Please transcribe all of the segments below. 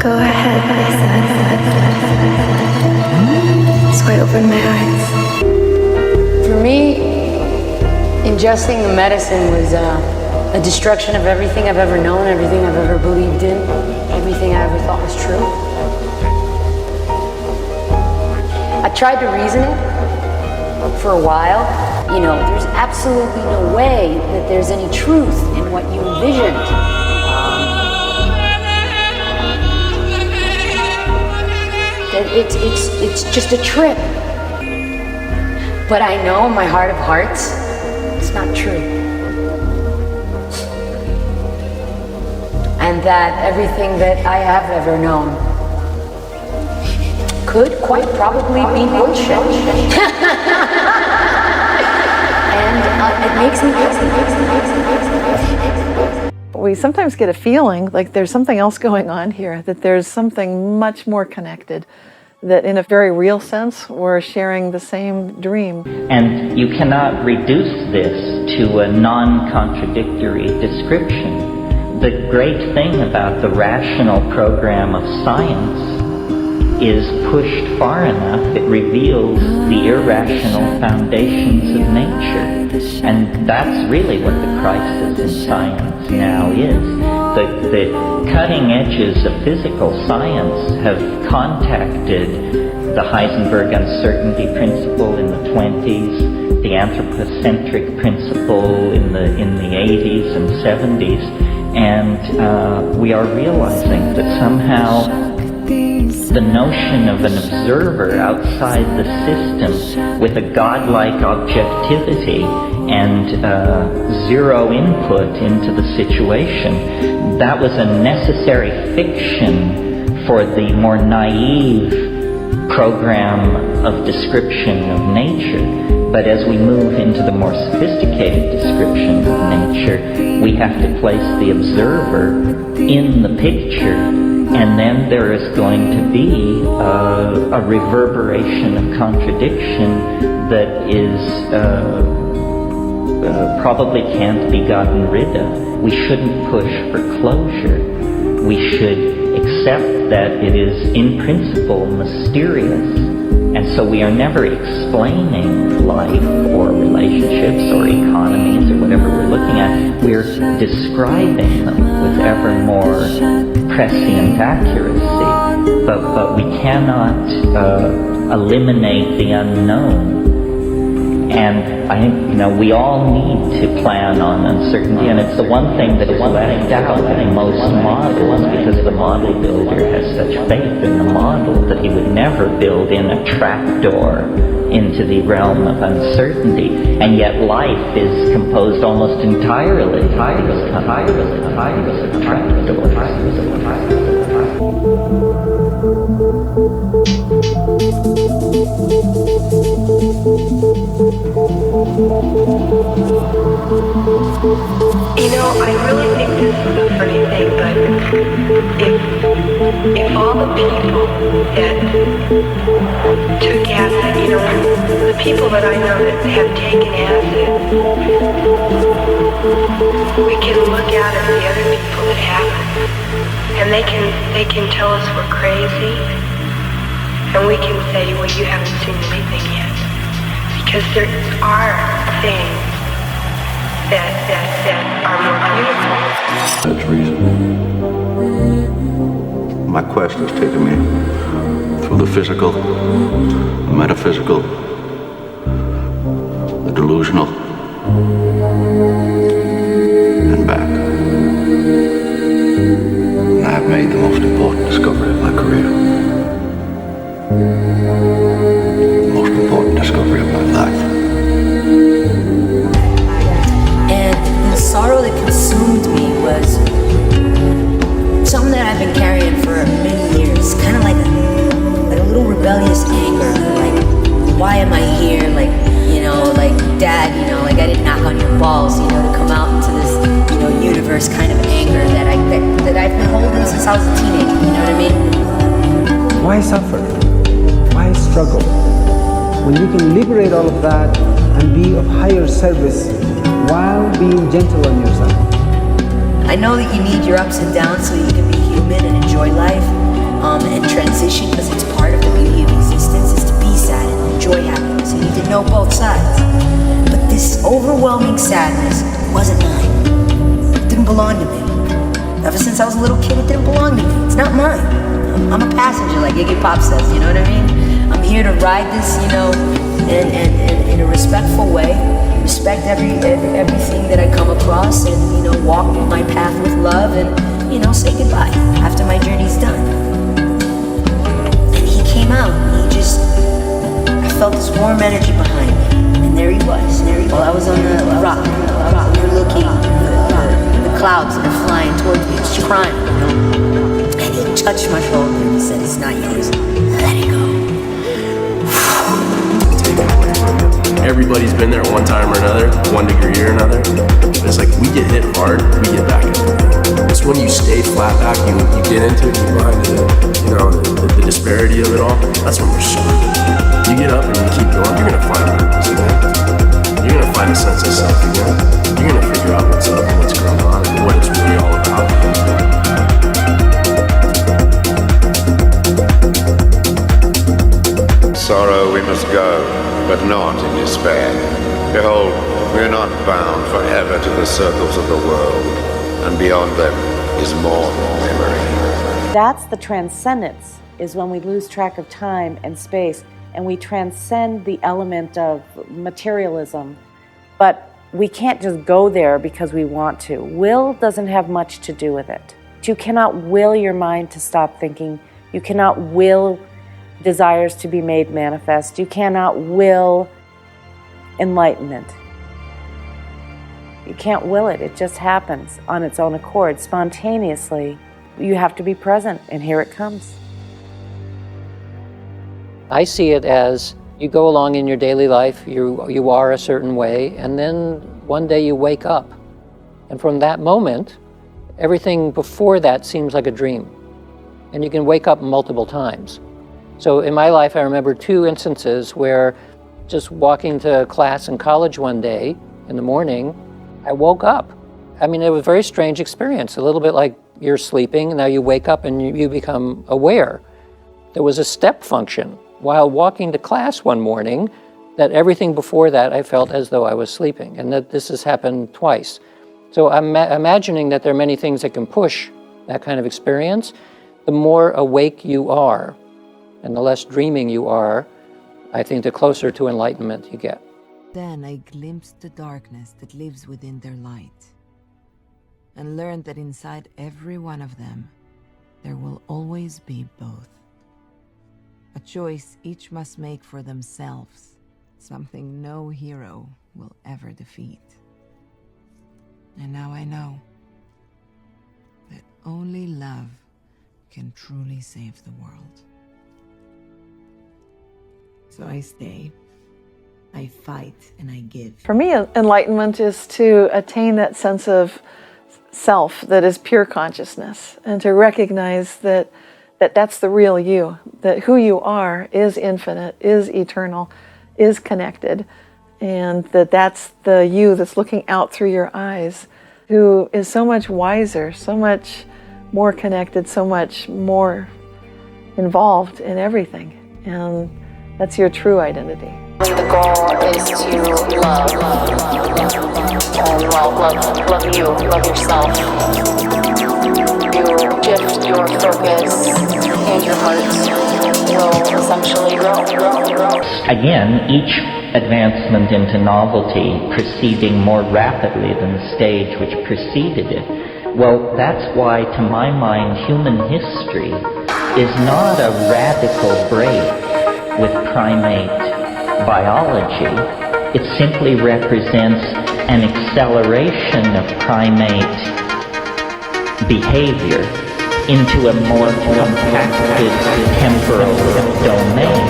Go ahead, I said. So I opened my eyes. For me, ingesting the medicine was a destruction of everything I've ever known, everything I've ever believed in, everything I ever thought was true. I tried to reason it for a while. You know, there's absolutely no way that there's any truth in what you envisioned. It's just a trip. But I know in my heart of hearts, it's not true. And that everything that I have ever known could quite probably be bullshit. And it makes me. We sometimes get a feeling like there's something else going on here, that there's something much more connected, that in a very real sense, we're sharing the same dream. And you cannot reduce this to a non-contradictory description. The great thing about the rational program of science is pushed far enough, it reveals the irrational foundations of nature. And that's really what the crisis in science now is. The cutting edges of physical science have contacted the Heisenberg uncertainty principle in the 20s, the anthropocentric principle in the 80s and 70s, and we are realizing that somehow the notion of an observer outside the system with a godlike objectivity and zero input into the situation, that was a necessary fiction for the more naive program of description of nature. But as we move into the more sophisticated description of nature, we have to place the observer in the picture, and then there is going to be a reverberation of contradiction that is probably can't be gotten rid of. We shouldn't push for closure. We should accept that it is in principle mysterious, and so we are never explaining life or relationships or economies or whatever we're looking at. We're describing them with ever more prescient accuracy, but we cannot eliminate the unknown. And I think, we all need to plan on uncertainty, and it's the one thing that is left out in most models, because the model builder has such faith in the model that he would never build in a trapdoor into the realm of uncertainty. And yet life is composed almost entirely of trapdoors. I really think this is a funny thing, but if all the people that took acid, the people that I know that have taken acid, we can look out at the other people that haven't, and they can tell us we're crazy, and we can say, well, you haven't seen anything yet, because there are things that are more beautiful. That's reason. My quest has taken me through the physical, the metaphysical, the delusional, and back. And I have made the most important discovery of my career. The most important discovery of my life. Sorrow that consumed me was something that I've been carrying for many years, kind of like a little rebellious anger, like, why am I here, like Dad, I didn't knock on your balls, to come out into this, universe kind of anger that I've been holding since I was a teenager, you know what I mean? Why suffer? Why struggle? When you can liberate all of that and be of higher service while being gentle on yourself. I know that you need your ups and downs so you can be human and enjoy life, and transition, because it's part of the beauty of existence, is to be sad and enjoy happiness. You need to know both sides. But this overwhelming sadness wasn't mine. It didn't belong to me. Ever since I was a little kid, it didn't belong to me. It's not mine. I'm a passenger, like Iggy Pop says, you know what I mean? I'm here to ride this, you know, in a respectful way, respect everything that I come across, and, you know, walk my path with love, and, you know, say goodbye after my journey's done. And he came out, and I felt this warm energy behind me, and there he was. While I was on the rock, overlooking the clouds that are flying towards me, just crying, you know? And he touched my shoulder and he said, "It's not yours, let it go." Everybody's been there one time or another, one degree or another. It's like, we get hit hard, we get back into it. It's when you stay flat back, you get into it, you find the disparity of it all. That's when you're screwed. You get up and you keep going, you're gonna find purpose again. You're gonna find a sense of self again. You're gonna figure out what's up and what's going on and what it's really all about. Sorrow we must go, but not in despair. Behold, we are not bound forever to the circles of the world, and beyond them is more memory. That's the transcendence, is when we lose track of time and space, and we transcend the element of materialism. But we can't just go there because we want to. Will doesn't have much to do with it. You cannot will your mind to stop thinking. You cannot will desires to be made manifest. You cannot will enlightenment. You can't will it. It just happens on its own accord, spontaneously. You have to be present, and here it comes. I see it as you go along in your daily life, you are a certain way, and then one day you wake up. And from that moment, everything before that seems like a dream. And you can wake up multiple times. So in my life, I remember 2 instances where just walking to class in college one day in the morning, I woke up. I mean, it was a very strange experience, a little bit like you're sleeping, and now you wake up and you become aware. There was a step function while walking to class one morning that everything before that I felt as though I was sleeping, and that this has happened twice. So I'm imagining that there are many things that can push that kind of experience. The more awake you are, and the less dreaming you are, I think the closer to enlightenment you get. Then I glimpsed the darkness that lives within their light, and learned that inside every one of them, there will always be both. A choice each must make for themselves, something no hero will ever defeat. And now I know that only love can truly save the world. So I stay, I fight, and I give. For me, enlightenment is to attain that sense of self that is pure consciousness, and to recognize that that's the real you, that who you are is infinite, is eternal, is connected, and that's the you that's looking out through your eyes, who is so much wiser, so much more connected, so much more involved in everything. And that's your true identity. The goal is to love you, love yourself. You shift your focus and your heart will essentially grow. Again, each advancement into novelty proceeding more rapidly than the stage which preceded it. Well, that's why, to my mind, human history is not a radical break with primate biology. It simply represents an acceleration of primate behavior into a more compacted temporal domain.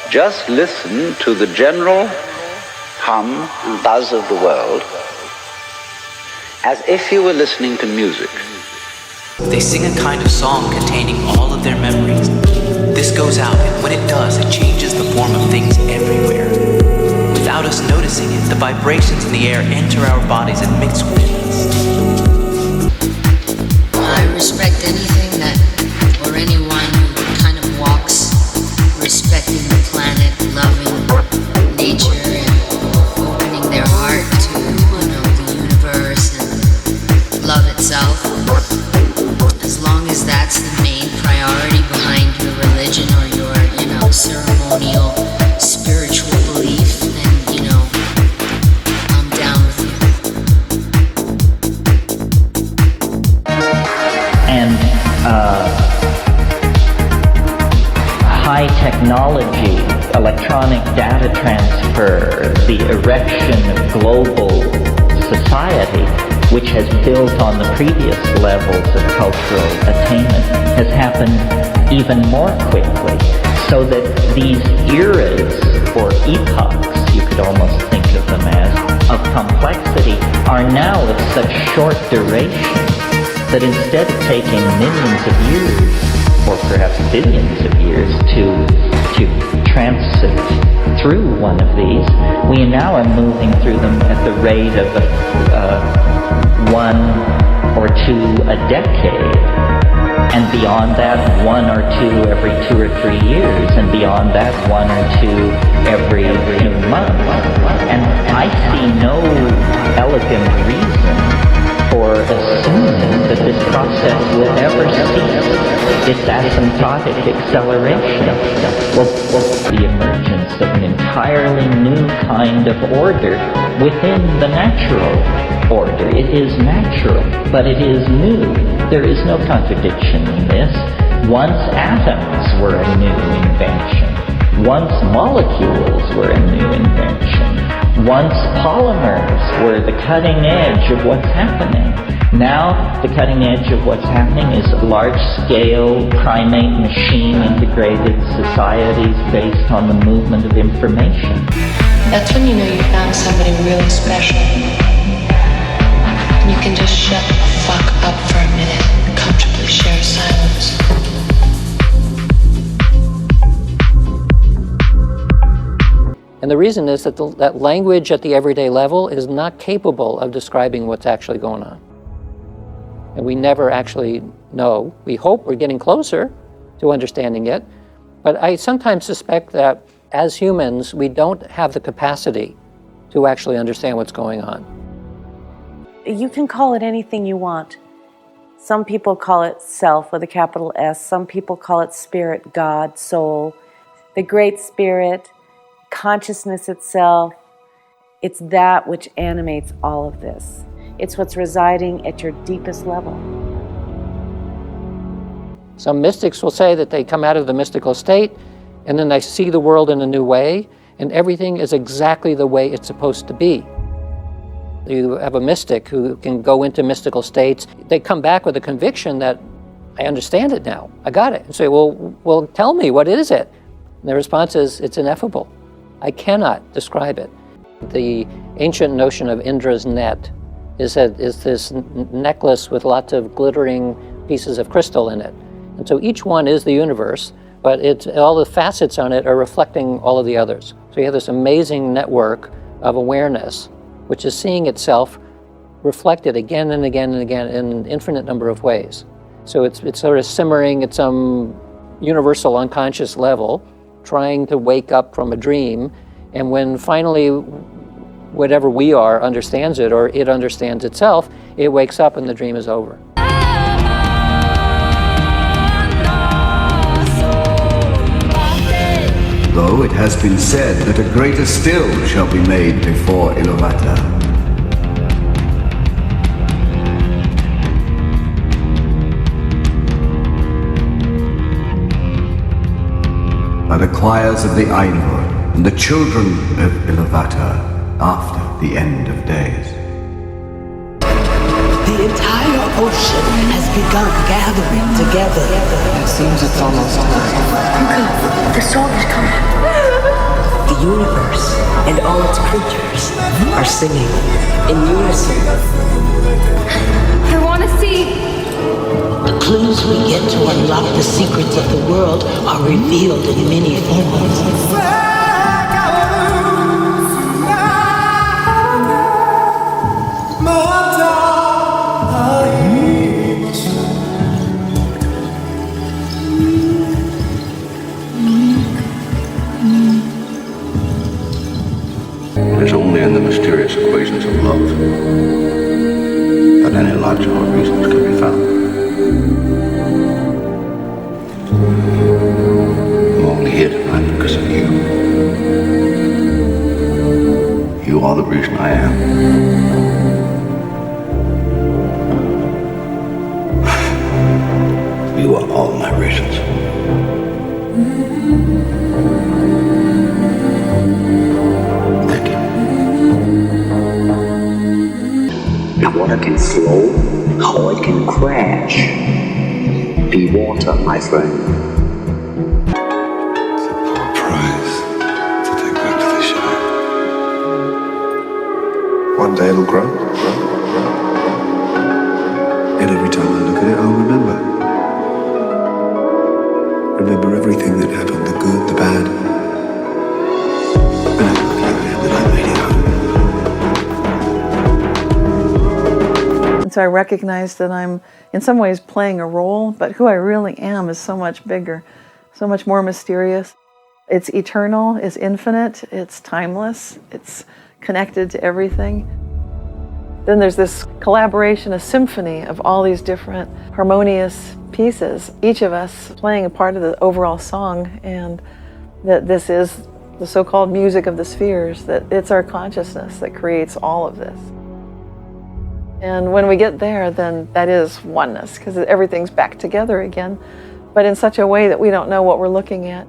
Just listen to the general hum and buzz of the world as if you were listening to music. They sing a kind of song containing all of their memories. This goes out, and when it does, it changes the form of things everywhere, without us noticing. sing it, the vibrations in the air enter our bodies and mix with us. I respect anything that, or anyone who kind of walks respecting the planet, loving nature, and opening their heart to, the universe and love itself. As long as that's the main priority behind your religion or your, ceremonial spiritual belief, then, I'm down with you. And high technology, electronic data transfer, the erection of global society, which has built on the previous levels of cultural attainment, has happened even more quickly, so that these eras, or epochs, you could almost think of them as, of complexity, are now of such short duration that instead of taking millions of years, or perhaps billions of years, to transit through one of these, we now are moving through them at the rate of one or two a decade, and beyond that, one or two every 2 or 3 years, and beyond that, one or two every 2 months. And I see no elegant reason for assuming that this process will ever cease its asymptotic acceleration. Well, the emergence of an entirely new kind of order within the natural order. It is natural, but it is new. There is no contradiction in this. Once atoms were a new invention. Once molecules were a new invention. Once polymers were the cutting edge of what's happening. Now, the cutting edge of what's happening is large-scale primate machine-integrated societies based on the movement of information. That's when you know you found somebody really special. You can just shut the fuck up for a minute and comfortably share silence. And the reason is that that language at the everyday level is not capable of describing what's actually going on. And we never actually know. We hope we're getting closer to understanding it, but I sometimes suspect that as humans, we don't have the capacity to actually understand what's going on. You can call it anything you want. Some people call it self with a capital S. Some people call it spirit, God, soul, the great spirit, consciousness itself. It's that which animates all of this. It's what's residing at your deepest level. Some mystics will say that they come out of the mystical state and then they see the world in a new way and everything is exactly the way it's supposed to be. You have a mystic who can go into mystical states. They come back with a conviction that, I understand it now, I got it. And say, well, tell me, what is it? And the response is, it's ineffable. I cannot describe it. The ancient notion of Indra's net is this necklace with lots of glittering pieces of crystal in it. And so each one is the universe, but all the facets on it are reflecting all of the others. So you have this amazing network of awareness, which is seeing itself reflected again and again and again in an infinite number of ways. So it's sort of simmering at some universal unconscious level, trying to wake up from a dream, and when finally whatever we are understands it, or it understands itself, it wakes up and the dream is over. Though it has been said that a greater still shall be made before Ilovata. By the choirs of the Ainur and the children of Ilovata after the end of days. The entire ocean has begun gathering together. It seems it's almost time. The song is coming. The universe and all its creatures are singing in unison. I want to see. The clues we get to unlock the secrets of the world are revealed in many forms. is only in the mysterious equations of love that any logical reasons can be found. I'm only here tonight because of you. You are the reason I am. You are all my reasons. Thank you. Water can flow, or it can crash. Be water, my friend. It's a poor price to take back to the shine. One day it'll grow. And every time I look at it, I'll remember. Remember everything that happened, the good, the bad. And I'm lucky I am that I made it home. And so I recognize that I'm in some ways playing a role, but who I really am is so much bigger, so much more mysterious. It's eternal, it's infinite, it's timeless, it's connected to everything. Then there's this collaboration, a symphony of all these different harmonious pieces, each of us playing a part of the overall song, and that this is the so-called music of the spheres, that it's our consciousness that creates all of this. And when we get there, then that is oneness, because everything's back together again, but in such a way that we don't know what we're looking at.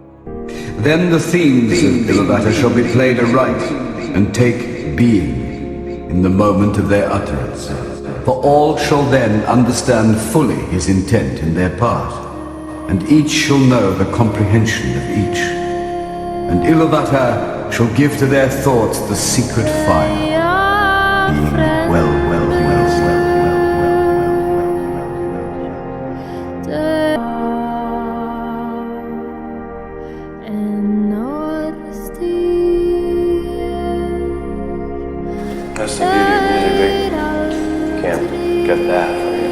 Then the themes of Ilovata shall be played aright, and take being in the moment of their utterance. For all shall then understand fully his intent in their part, and each shall know the comprehension of each. And Ilovata shall give to their thoughts the secret fire, being well. That's the beauty of music, Vic. You can't get that from you.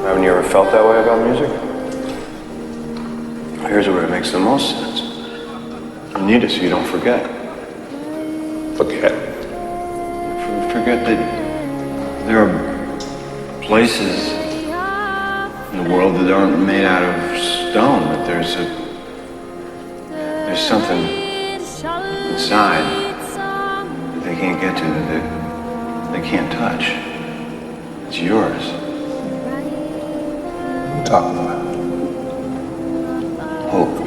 Haven't you ever felt that way about music? Here's where it makes the most sense. You need it so you don't forget. Forget? Forget that there are places in the world that aren't made out of stone, that there's something inside that they can't get to, that they can't touch. It's yours. What are you talking about? Hope.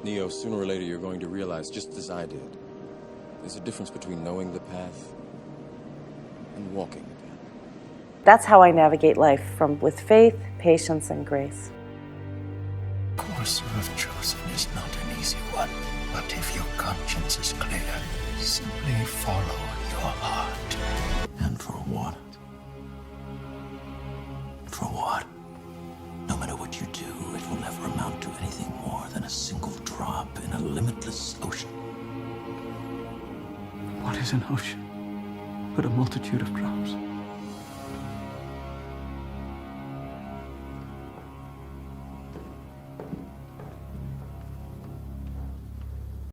Neo, sooner or later you're going to realize, just as I did, there's a difference between knowing the path and walking the path. That's how I navigate life, with faith, patience, and grace. The course you have chosen is not an easy one, but if your conscience is clear, simply follow your heart. And for what? For what? No matter what you do, it will never amount to anything more than a single drop in a limitless ocean. What is an ocean but a multitude of drops?